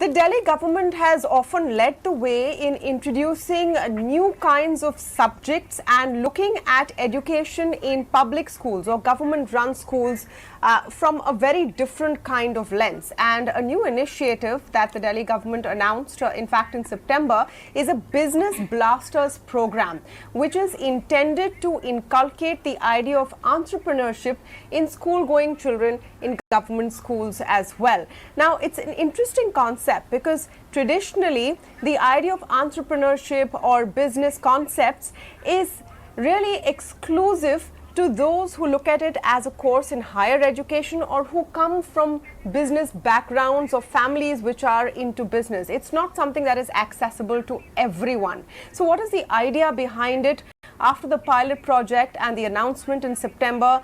The Delhi government has often led the way in introducing new kinds of subjects and looking at education in public schools or government-run schools from a very different kind of lens. And a new initiative that the Delhi government announced, in fact in September, is a Business Blasters program, which is intended to inculcate the idea of entrepreneurship in school-going children in government schools as well. Now, it's an interesting concept because traditionally the idea of entrepreneurship or business concepts is really exclusive to those who look at it as a course in higher education or who come from business backgrounds or families which are into business. It's not something that is accessible to everyone. So what is the idea behind it? After the pilot project and the announcement in September,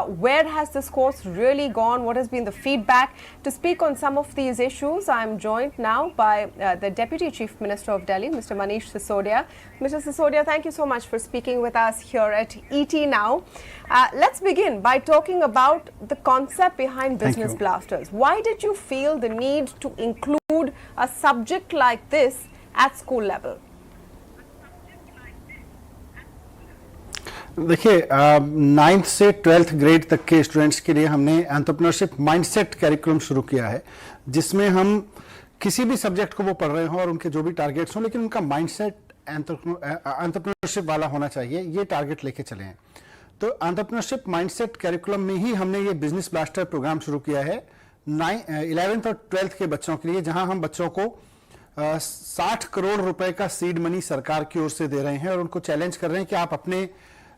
where has this course really gone? What has been the feedback? To speak on some of these issues, I am joined now by the Deputy Chief Minister of Delhi, Mr. Manish Sisodia. Mr. Sisodia, thank you so much for speaking with us here at ET Now. Let's begin by talking about the concept behind Business Blasters. Why did you feel the need to include a subject like this at school level? देखिए 9th से 12th grade तक के students के लिए हमने entrepreneurship mindset curriculum शुरू किया है, जिसमें हम किसी भी सब्जेक्ट को वो पढ़ रहे हों और उनके जो भी टारगेट्स हों, लेकिन उनका माइंडसेट एंटरप्रेन्योरशिप वाला होना चाहिए, ये टारगेट लेके चले हैं। तो एंटरप्रेन्योरशिप माइंडसेट कैरिकुलम में ही हमने ये बिजनेस ब्लास्टर प्रोग्राम शुरू किया है 11th और 12th के बच्चों के लिए, जहां हम बच्चों को 60 करोड़ रुपए का सीड मनी सरकार की ओर से दे रहे हैं और उनको चैलेंज कर रहे हैं कि आप अपने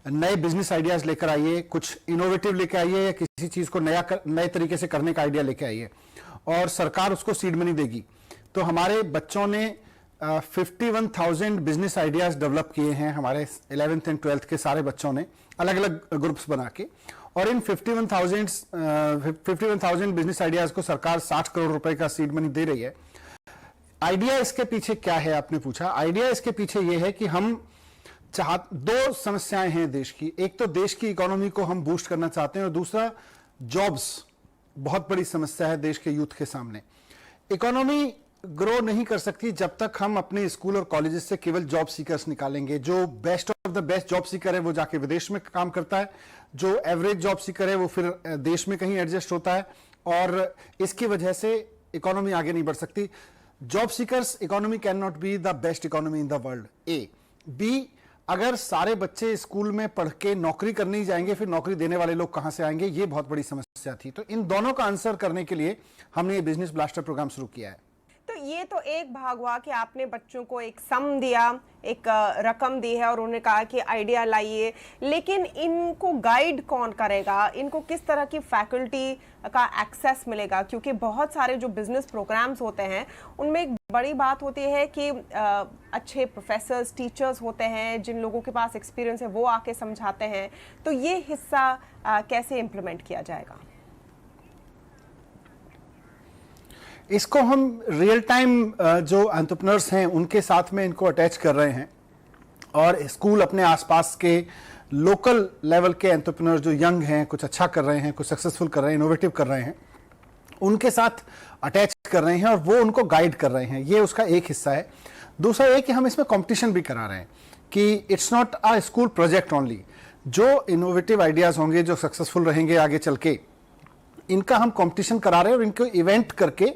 नए बिजनेस आइडियाज लेकर आइए, कुछ इनोवेटिव लेकर आइए या किसी चीज को नए तरीके से करने का आइडिया लेकर आइए और सरकार उसको सीड मनी देगी। तो हमारे बच्चों ने 51,000 बिजनेस आइडियाज डेवलप किए हैं, हमारे 11th एंड 12th के सारे बच्चों ने अलग अलग ग्रुप्स बना के, और इन 51,000 बिजनेस आइडियाज को सरकार 60 करोड़ रुपए का सीड मनी दे रही है। आइडिया इसके पीछे क्या है, आपने पूछा। आइडिया इसके पीछे यह है कि हम दो समस्याएं हैं देश की। एक तो देश की इकोनॉमी को हम बूस्ट करना चाहते हैं और दूसरा जॉब्स, बहुत बड़ी समस्या है देश के यूथ के सामने। इकोनॉमी ग्रो नहीं कर सकती जब तक हम अपने स्कूल और कॉलेजेस से केवल जॉब सीकर्स निकालेंगे। जो best of the best job seeker है वो जाके विदेश में काम करता है, जो एवरेज जॉब सीकर है वो फिर देश में कहीं एडजस्ट होता है, और इसकी वजह से इकोनॉमी आगे नहीं बढ़ सकती। Job seekers economy can not be the best economy in the world. A B, अगर सारे बच्चे स्कूल में पढ़ के नौकरी करने ही जाएंगे, फिर नौकरी देने वाले लोग कहां से आएंगे, ये बहुत बड़ी समस्या थी। तो इन दोनों का आंसर करने के लिए हमने ये बिजनेस ब्लास्टर प्रोग्राम शुरू किया है। तो ये तो एक भाग हुआ कि आपने बच्चों को एक सम दिया, एक रकम दी है और उन्होंने कहा कि आइडिया लाइए, लेकिन इनको गाइड कौन करेगा, इनको किस तरह की फैकल्टी का एक्सेस मिलेगा? क्योंकि बहुत सारे जो बिजनेस प्रोग्राम्स होते हैं उनमें एक बड़ी बात होती है कि अच्छे प्रोफेसर्स, टीचर्स होते हैं, जिन लोगों के पास एक्सपीरियंस है वो आके समझाते हैं। तो ये हिस्सा कैसे इम्प्लीमेंट किया जाएगा? इसको हम रियल टाइम जो एंटरप्रेन्योर्स हैं उनके साथ में इनको अटैच कर रहे हैं, और स्कूल अपने आसपास के लोकल लेवल के एंटरप्रेन्योर्स जो यंग हैं, कुछ अच्छा कर रहे हैं, कुछ सक्सेसफुल कर रहे हैं, इनोवेटिव कर रहे हैं, उनके साथ अटैच कर रहे हैं और वो उनको गाइड कर रहे हैं। ये उसका एक हिस्सा है। दूसरा ये कि हम इसमें कंपटीशन भी करा रहे हैं कि it's not a school project only. जो इनोवेटिव आइडियाज होंगे, जो सक्सेसफुल रहेंगे आगे चल के, इनका हम कंपटीशन करा रहे हैं और इनको इवेंट करके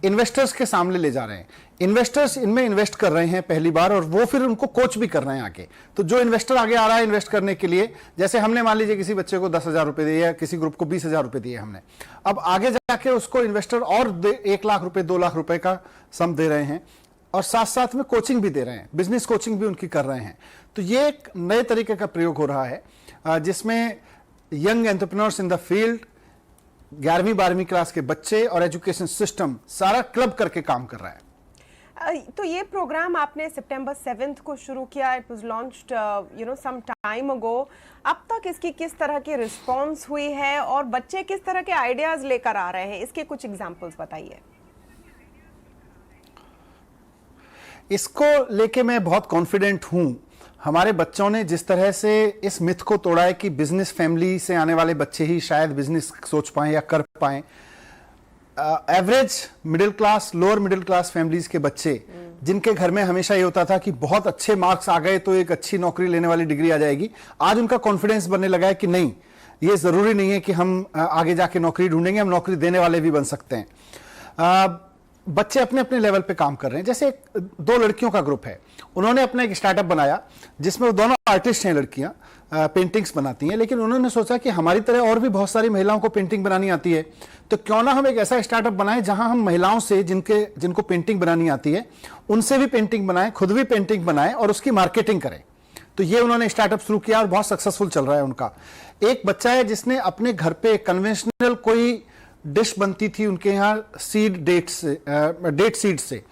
इन्वेस्टर्स के सामने ले जा रहे हैं। इन्वेस्टर्स इनमें इन्वेस्ट कर रहे हैं पहली बार, और वो फिर उनको कोच भी कर रहे हैं आगे। तो जो इन्वेस्टर आगे आ रहा है इन्वेस्ट करने के लिए, जैसे हमने मान लीजिए किसी बच्चे को 10,000 रुपए दिए या किसी ग्रुप को 20,000 रुपए दिए हमने, अब आगे जाके उसको इन्वेस्टर और 1 लाख रुपए, 2 लाख रुपए का सम दे रहे हैं, और साथ साथ में कोचिंग भी दे रहे हैं, बिजनेस कोचिंग भी उनकी कर रहे हैं। तो ये एक नए तरीके का प्रयोग हो रहा है जिसमें young entrepreneurs in the field, 11वीं 12वीं क्लास के बच्चे और एजुकेशन सिस्टम सारा क्लब करके काम कर रहा है। तो ये प्रोग्राम आपने सितंबर 7 को शुरू किया, it was launched some time ago. अब तक इसकी किस तरह की रिस्पांस हुई है और बच्चे किस तरह के आइडियाज लेकर आ रहे हैं, इसके कुछ एग्जांपल्स बताइए। इसको लेके मैं बहुत कॉन्फिडेंट हूं। हमारे बच्चों ने जिस तरह से इस मिथ को तोड़ा है कि बिजनेस फैमिली से आने वाले बच्चे ही शायद बिजनेस सोच पाएं या कर पाएं, average middle class, lower middle class families के बच्चे जिनके घर में हमेशा ये होता था कि बहुत अच्छे मार्क्स आ गए तो एक अच्छी नौकरी लेने वाली डिग्री आ जाएगी, आज उनका कॉन्फिडेंस बनने लगा है कि नहीं, ये जरूरी नहीं है कि हम आगे जाके नौकरी ढूंढेंगे, हम नौकरी देने वाले भी बन सकते हैं। बच्चे अपने अपने लेवल पे काम कर रहे हैं। जैसे दो लड़कियों का ग्रुप है, उन्होंने अपना एक स्टार्टअप बनाया जिसमें वो दोनों आर्टिस्ट हैं, लड़कियां पेंटिंग्स बनाती हैं, लेकिन उन्होंने सोचा कि हमारी तरह और भी बहुत सारी महिलाओं को पेंटिंग बनानी आती है, तो क्यों ना हम एक ऐसा स्टार्टअप बनाएं जहां हम महिलाओं से जिनको पेंटिंग बनानी आती है उनसे भी पेंटिंग बनाएं, खुद भी पेंटिंग बनाएं और उसकी मार्केटिंग करें। तो ये उन्होंने स्टार्टअप शुरू किया और बहुत सक्सेसफुल चल रहा है उनका। एक बच्चा है जिसने अपने घर पे कन्वेंशनल कोई डिश बनती थी उनके यहाँ डेट सीड से,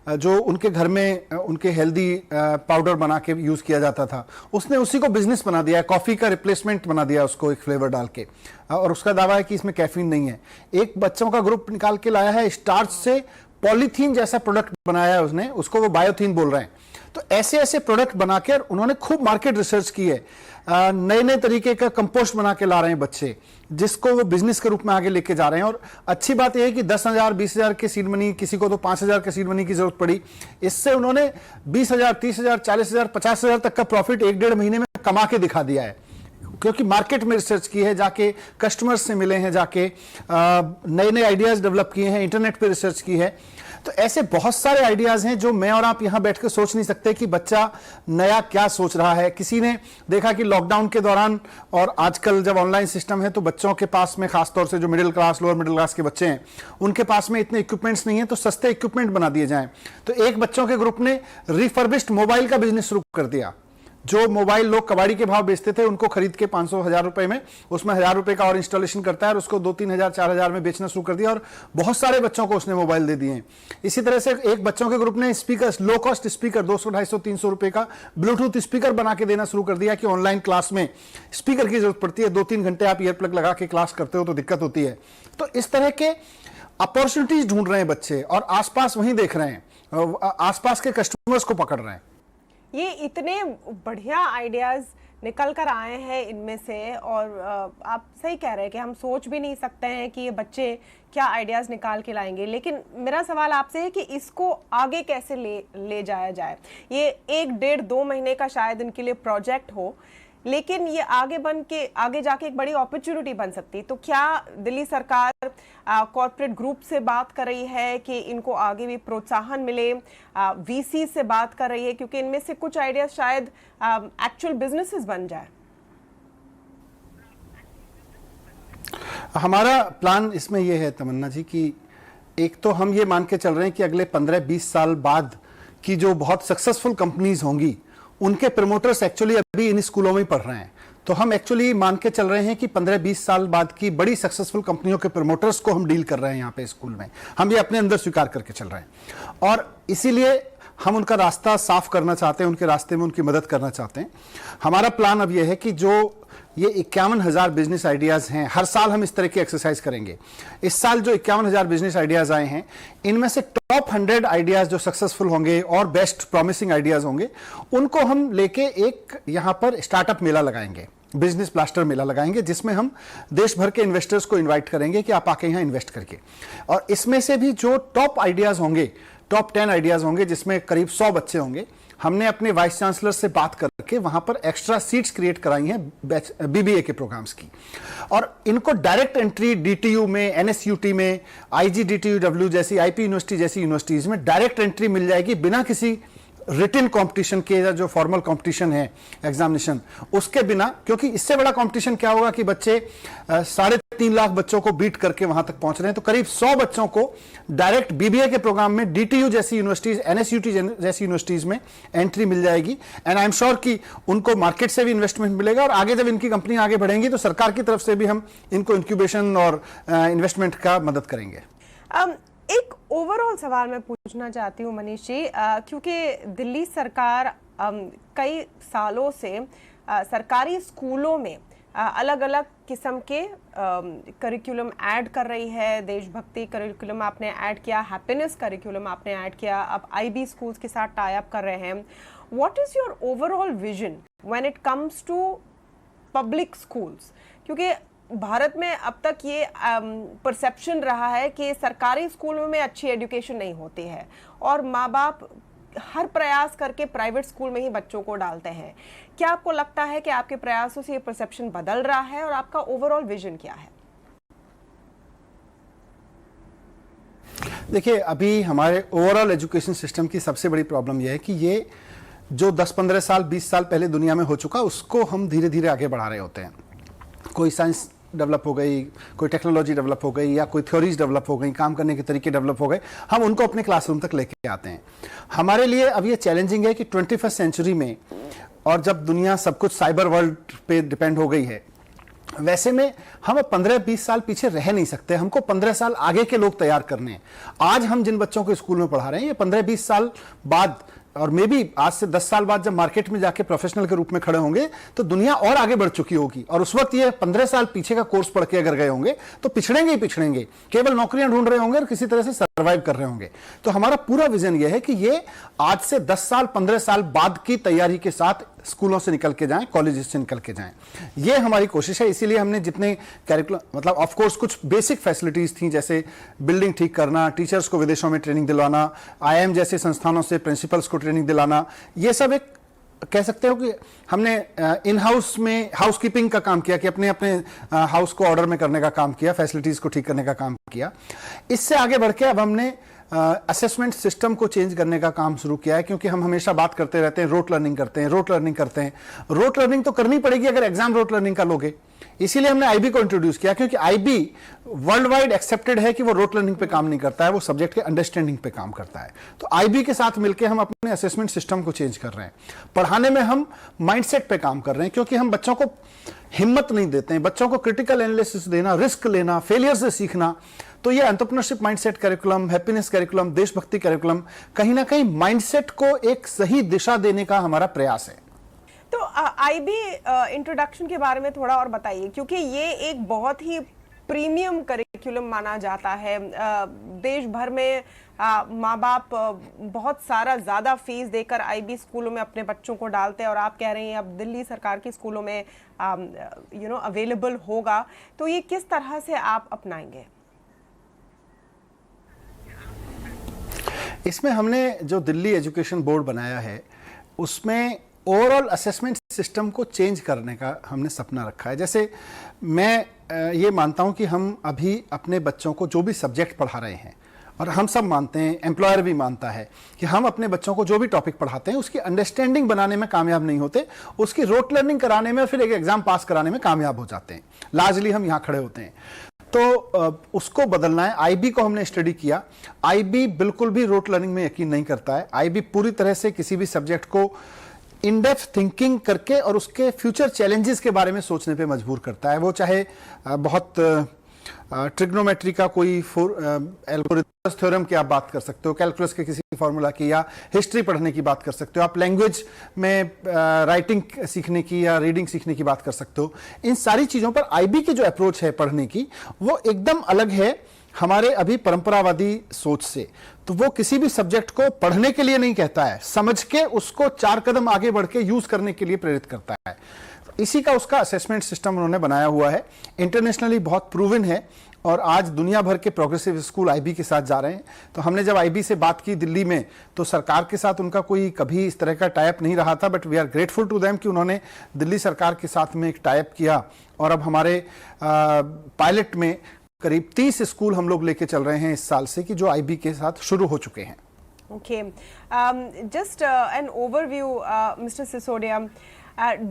जो उनके घर में उनके हेल्दी पाउडर बना के यूज किया जाता था, उसने उसी को बिजनेस बना दिया है, कॉफी का रिप्लेसमेंट बना दिया उसको एक फ्लेवर डाल के, और उसका दावा है कि इसमें कैफीन नहीं है। एक बच्चों का ग्रुप निकाल के लाया है, स्टार्च से पॉलीथीन जैसा प्रोडक्ट बनाया है उसने, उसको वो बायोथीन बोल रहे हैं। तो ऐसे ऐसे प्रोडक्ट बनाकर उन्होंने खूब मार्केट रिसर्च की है, नए नए तरीके का कंपोस्ट बना के ला रहे हैं बच्चे, जिसको वो बिजनेस के रूप में आगे लेके जा रहे हैं। और अच्छी बात यह है कि 10,000 20,000 के सीड मनी, किसी को तो 5,000 के सीड मनी की जरूरत पड़ी, इससे उन्होंने 20,000 30,000 40,000 50,000 तक का प्रॉफिट 1-1.5 महीने में कमा के दिखा दिया है, क्योंकि मार्केट में रिसर्च की है, जाके कस्टमर्स से मिले हैं, जाके नए नए आइडियाज डेवलप किए हैं, इंटरनेट पे रिसर्च की है। तो ऐसे बहुत सारे आइडियाज हैं जो मैं और आप यहां बैठ के सोच नहीं सकते कि बच्चा नया क्या सोच रहा है। किसी ने देखा कि लॉकडाउन के दौरान और आजकल जब ऑनलाइन सिस्टम है तो बच्चों के पास में, खासतौर से जो middle class, lower middle class के बच्चे हैं, उनके पास में इतने इक्विपमेंट्स नहीं है, तो सस्ते इक्विपमेंट बना दिए जाएं। तो एक बच्चों के ग्रुप ने रिफर्बिश्ड मोबाइल का बिजनेस शुरू कर दिया। जो मोबाइल लोग कबाड़ी के भाव बेचते थे उनको खरीद के 500-1000 रुपए में, उसमें 1000 रुपए का और इंस्टॉलेशन करता है और उसको 2-3 हजार 4,000 में बेचना शुरू कर दिया, और बहुत सारे बच्चों को उसने मोबाइल दे दिए हैं। इसी तरह से एक बच्चों के ग्रुप ने स्पीकर, लो कॉस्ट स्पीकर 200, 250, 300 रुपए का ब्लूटूथ स्पीकर बना के देना शुरू कर दिया कि ऑनलाइन क्लास में स्पीकर की जरूरत पड़ती है, 2-3 घंटे आप ईयर प्लग लगा के क्लास करते हो तो दिक्कत होती है। तो इस तरह के अपॉर्चुनिटीज ढूंढ रहे हैं बच्चे और आसपास वहीं देख रहे हैं, आसपास के कस्टमर्स को पकड़ रहे हैं। ये इतने बढ़िया आइडियाज निकल कर आए हैं इनमें से, और आप सही कह रहे हैं कि हम सोच भी नहीं सकते हैं कि ये बच्चे क्या आइडियाज निकाल के लाएंगे। लेकिन मेरा सवाल आपसे है कि इसको आगे कैसे ले जाया जाए। ये 1-1.5-2 महीने का शायद इनके लिए प्रोजेक्ट हो, लेकिन ये आगे जाके एक बड़ी अपॉर्चुनिटी बन सकती है। तो क्या दिल्ली सरकार कॉर्पोरेट ग्रुप से बात कर रही है कि इनको आगे भी प्रोत्साहन मिले, वीसी से बात कर रही है, क्योंकि इनमें से कुछ आइडियाज शायद एक्चुअल बिजनेसेस बन जाए? हमारा प्लान इसमें यह है तमन्ना जी कि एक तो हम ये मान के चल रहे हैं कि अगले 15-20 साल बाद की जो बहुत सक्सेसफुल कंपनीज होंगी उनके प्रमोटर्स एक्चुअली अभी इन स्कूलों में पढ़ रहे हैं। तो हम एक्चुअली मान के चल रहे हैं कि 15-20 साल बाद की बड़ी सक्सेसफुल कंपनियों के प्रमोटर्स को हम डील कर रहे हैं यहाँ पे स्कूल में। हम ये अपने अंदर स्वीकार करके चल रहे हैं और इसीलिए हम उनका रास्ता साफ करना चाहते हैं, उनके रास्ते में उनकी मदद करना चाहते हैं। हमारा प्लान अब यह है कि जो ये 51,000 बिजनेस आइडियाज हैं, हर साल हम इस तरह की एक्सरसाइज करेंगे। इस साल जो 51,000 बिजनेस आइडियाज आए हैं, इनमें से टॉप 100 आइडियाज जो सक्सेसफुल होंगे और बेस्ट प्रॉमिसिंग आइडियाज होंगे, उनको हम लेके एक यहां पर स्टार्टअप मेला लगाएंगे, बिजनेस ब्लास्टर मेला लगाएंगे, जिसमें हम देश भर के इन्वेस्टर्स को इन्वाइट करेंगे कि आप आके यहां इन्वेस्ट करके, और इसमें से भी जो टॉप आइडियाज होंगे, टॉप 10 आइडियाज होंगे, जिसमें करीब 100 बच्चे होंगे, हमने अपने वाइस चांसलर से बात करके वहां पर एक्स्ट्रा सीट्स क्रिएट कराई हैं बीबीए के प्रोग्राम्स की, और इनको डायरेक्ट एंट्री डीटीयू में, एनएसयूटी में, आईजीडीटीयूडब्ल्यू जैसी, आईपी यूनिवर्सिटी जैसी यूनिवर्सिटीज में डायरेक्ट एंट्री मिल जाएगी बिना किसी रिटन कंपटीशन के, या जो फॉर्मल कंपटीशन है एग्जामिनेशन उसके बिना। क्योंकि इससे बड़ा कंपटीशन क्या होगा कि बच्चे 3.5 लाख बच्चों को बीट करके वहां तक पहुंच रहे हैं, तो करीब 100 बच्चों को डायरेक्ट बीबीए के प्रोग्राम में डीटीयू जैसी यूनिवर्सिटीज, एनएसयूटी जैसी यूनिवर्सिटीज में एंट्री मिल जाएगी। एंड आई एम श्योर कि उनको मार्केट से भी इन्वेस्टमेंट मिलेगा, और आगे जब इनकी कंपनी आगे बढ़ेंगी तो सरकार की तरफ से भी हम इनको इंक्यूबेशन और इन्वेस्टमेंट का मदद करेंगे। एक ओवरऑल सवाल मैं पूछना चाहती हूँ मनीष जी, क्योंकि दिल्ली सरकार कई सालों से सरकारी स्कूलों में अलग अलग किस्म के करिकुलम ऐड कर रही है। देशभक्ति करिकुलम आपने ऐड किया, हैप्पीनेस करिकुलम आपने ऐड किया, अब आईबी स्कूल्स के साथ टाई अप कर रहे हैं। What is your overall vision when it comes to public schools? क्योंकि भारत में अब तक ये परसेप्शन रहा है कि सरकारी स्कूलों में अच्छी एजुकेशन नहीं होती है और माँ बाप हर प्रयास करके प्राइवेट स्कूल में ही बच्चों को डालते हैं। क्या आपको लगता है कि आपके प्रयासों से ये परसेप्शन बदल रहा है और आपका ओवरऑल विजन क्या है? देखिए, अभी हमारे ओवरऑल एजुकेशन सिस्टम की सबसे बड़ी प्रॉब्लम यह है कि ये जो 10-15 साल 20 साल पहले दुनिया में हो चुका उसको हम धीरे धीरे आगे बढ़ा रहे होते हैं। कोई साइंस डेवलप हो गई, कोई टेक्नोलॉजी डेवलप हो गई या कोई थ्योरीज डेवलप हो गई, काम करने के तरीके डेवलप हो गए, हम उनको अपने क्लासरूम तक लेके आते हैं। हमारे लिए अब ये चैलेंजिंग है कि 21st सेंचुरी में, और जब दुनिया सब कुछ साइबर वर्ल्ड पे डिपेंड हो गई है, वैसे में हम 15-20 साल पीछे रह नहीं सकते। हमको 15 साल आगे के लोग तैयार करने हैं। आज हम जिन बच्चों को स्कूल में पढ़ा रहे हैं, ये 15-20 साल बाद और मे बी आज से 10 साल बाद जब मार्केट में जाके प्रोफेशनल के रूप में खड़े होंगे तो दुनिया और आगे बढ़ चुकी होगी, और उस वक्त ये 15 साल पीछे का कोर्स पढ़ के अगर गए होंगे तो पिछड़ेंगे ही पिछड़ेंगे, केवल नौकरियां ढूंढ रहे होंगे और किसी तरह से सर्वाइव कर रहे होंगे। तो हमारा पूरा विजन ये है कि ये आज से 10 साल 15 साल बाद की तैयारी के साथ स्कूलों से निकल के जाएं, कॉलेजेस से निकल के जाएं, ये हमारी कोशिश है। इसीलिए हमने जितने कैरिकुलम, मतलब ऑफ कोर्स कुछ बेसिक फैसिलिटीज थी, जैसे बिल्डिंग ठीक करना, टीचर्स को विदेशों में ट्रेनिंग दिलवाना, IIM जैसे संस्थानों से प्रिंसिपल्स को ट्रेनिंग दिलाना, ये सब एक कह सकते हो कि हमने इन हाउस में हाउसकीपिंग का काम किया, कि अपने अपने हाउस को ऑर्डर में करने का काम किया, फैसिलिटीज को ठीक करने का काम किया। इससे आगे बढ़ के अब हमने असेसमेंट सिस्टम को चेंज करने का काम शुरू किया है, क्योंकि हम हमेशा बात करते रहते हैं रोट लर्निंग करते हैं, रोट लर्निंग करते हैं। रोट लर्निंग तो करनी पड़ेगी अगर एग्जाम रोट लर्निंग का लोगे। इसीलिए हमने IB को इंट्रोड्यूस किया, क्योंकि IB वर्ल्ड वाइड एक्सेप्टेड है कि वो रोट लर्निंग पे काम नहीं करता है, वो सब्जेक्ट के अंडरस्टैंडिंग पे काम करता है। तो IB के साथ मिलकर हम अपने असेसमेंट सिस्टम को चेंज कर रहे हैं। पढ़ाने में हम माइंडसेट पे काम कर रहे हैं, क्योंकि हम बच्चों को हिम्मत नहीं देते हैं, बच्चों को क्रिटिकल एनालिसिस देना, रिस्क लेना, फेलियर से सीखना। तो ये entrepreneurship mindset curriculum, happiness curriculum, देशभक्ति करिकुलम कहीं ना कहीं माइंडसेट को एक सही दिशा देने का हमारा प्रयास है। तो IB इंट्रोडक्शन के बारे में थोड़ा और बताइए, क्योंकि ये एक बहुत ही प्रीमियम करिकुलम माना जाता है। देश भर में माँ बाप बहुत सारा ज़्यादा फीस देकर IB स्कूलों में अपने बच्चों को डालते हैं, और आप कह रहे हैं अब दिल्ली सरकार की स्कूलों में अवेलेबल होगा। तो ये किस तरह से आप अपनाएंगे? इसमें हमने जो दिल्ली एजुकेशन बोर्ड बनाया है उसमें ओवरऑल असेसमेंट सिस्टम को चेंज करने का हमने सपना रखा है। जैसे मैं ये मानता हूं कि हम अभी अपने बच्चों को जो भी सब्जेक्ट पढ़ा रहे हैं, और हम सब मानते हैं, एम्प्लॉयर भी मानता है कि हम अपने बच्चों को जो भी टॉपिक पढ़ाते हैं उसकी अंडरस्टैंडिंग बनाने में कामयाब नहीं होते, उसकी रोट लर्निंग कराने में, फिर एक एग्जाम पास कराने में कामयाब हो जाते हैं। लार्जली हम यहाँ खड़े होते हैं। तो उसको बदलना है। IB को हमने स्टडी किया। IB बिल्कुल भी रोट लर्निंग में यकीन नहीं करता है। IB पूरी तरह से किसी भी सब्जेक्ट को इन डेप्थ थिंकिंग करके और उसके फ्यूचर चैलेंजेस के बारे में सोचने पे मजबूर करता है। वो चाहे बहुत ट्रिग्नोमेट्री का कोई एल्गोरिथम थ्योरम की आप बात कर सकते हो, कैलकुलस के किसी फॉर्मूला की, या हिस्ट्री पढ़ने की बात कर सकते हो, आप लैंग्वेज में राइटिंग सीखने की या रीडिंग सीखने की बात कर सकते हो। इन सारी चीज़ों पर IB की जो अप्रोच है पढ़ने की, वो एकदम अलग है हमारे अभी परंपरावादी सोच से। तो वो किसी भी सब्जेक्ट को पढ़ने के लिए नहीं कहता है, समझ के उसको 4 कदम आगे बढ़ के यूज करने के लिए प्रेरित करता है। इसी का उसका असेसमेंट सिस्टम उन्होंने बनाया हुआ है, इंटरनेशनली बहुत प्रूवन है, और आज दुनिया भर के प्रोग्रेसिव स्कूल IB के साथ जा रहे हैं। तो हमने जब IB से बात की दिल्ली में, तो सरकार के साथ उनका कोई कभी इस तरह का टाइप नहीं रहा था, but we are grateful to them कि उन्होंने दिल्ली सरकार के साथ में एक टाइप किया, और अब हमारे पायलट में करीब 30 स्कूल हम लोग लेके चल रहे हैं इस साल से, कि जो IB के साथ शुरू हो चुके हैं। Okay, just an overview, Mr. Sisodia.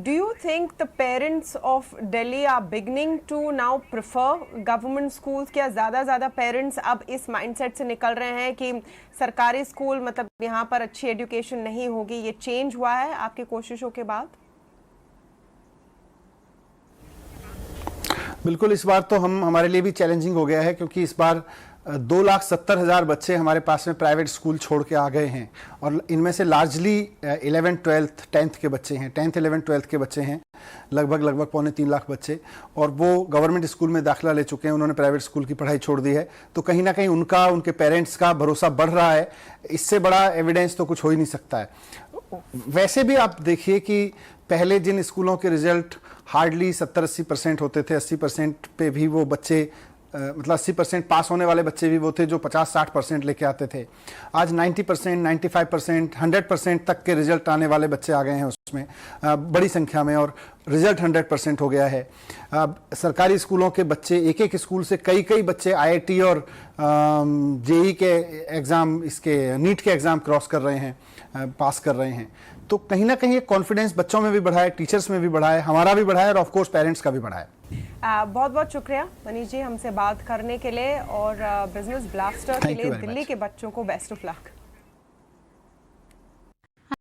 Do you think the parents of Delhi are beginning to now prefer government schools? क्या ज़्यादा पेरेंट्स अब इस माइंडसेट से निकल रहे हैं कि सरकारी स्कूल मतलब यहाँ पर अच्छी एजुकेशन नहीं होगी? ये चेंज हुआ है आपकी कोशिशों के बाद? बिल्कुल, इस बार तो हमारे लिए भी चैलेंजिंग हो गया है, क्योंकि इस बार 2,70,000 बच्चे हमारे पास में प्राइवेट स्कूल छोड़ के आ गए हैं और इनमें से लार्जली 11th 12th 10th के बच्चे हैं, 10th 11th 12th के बच्चे हैं, लगभग 3.25 लाख बच्चे, और वो गवर्नमेंट स्कूल में दाखिला ले चुके हैं, उन्होंने प्राइवेट स्कूल की पढ़ाई छोड़ दी है। तो कहीं ना कहीं उनका, उनके पेरेंट्स का भरोसा बढ़ रहा है। इससे बड़ा एविडेंस तो कुछ हो ही नहीं सकता है। वैसे भी आप देखिए कि पहले जिन स्कूलों के रिजल्ट हार्डली 70-80% होते थे, 80% पे भी वो बच्चे मतलब 80% पास होने वाले बच्चे भी वो थे जो 50-60% लेके आते थे। आज 90%, 95%, 100% तक के रिजल्ट आने वाले बच्चे आ गए हैं उसमें बड़ी संख्या में, और रिजल्ट 100% हो गया है। सरकारी स्कूलों के बच्चे, एक स्कूल से कई बच्चे IIT और JEE के एग्ज़ाम, इसके नीट के एग्ज़ाम क्रॉस कर रहे हैं, पास कर रहे हैं। तो कहीं ना कहीं कॉन्फिडेंस बच्चों में भी बढ़ा है, टीचर्स में भी बढ़ा है, हमारा भी बढ़ा है, और ऑफ कोर्स पेरेंट्स का भी बढ़ा है। बहुत बहुत शुक्रिया मनीष जी हमसे बात करने के लिए, और बिजनेस ब्लास्टर के लिए दिल्ली के बच्चों को बेस्ट ऑफ लक।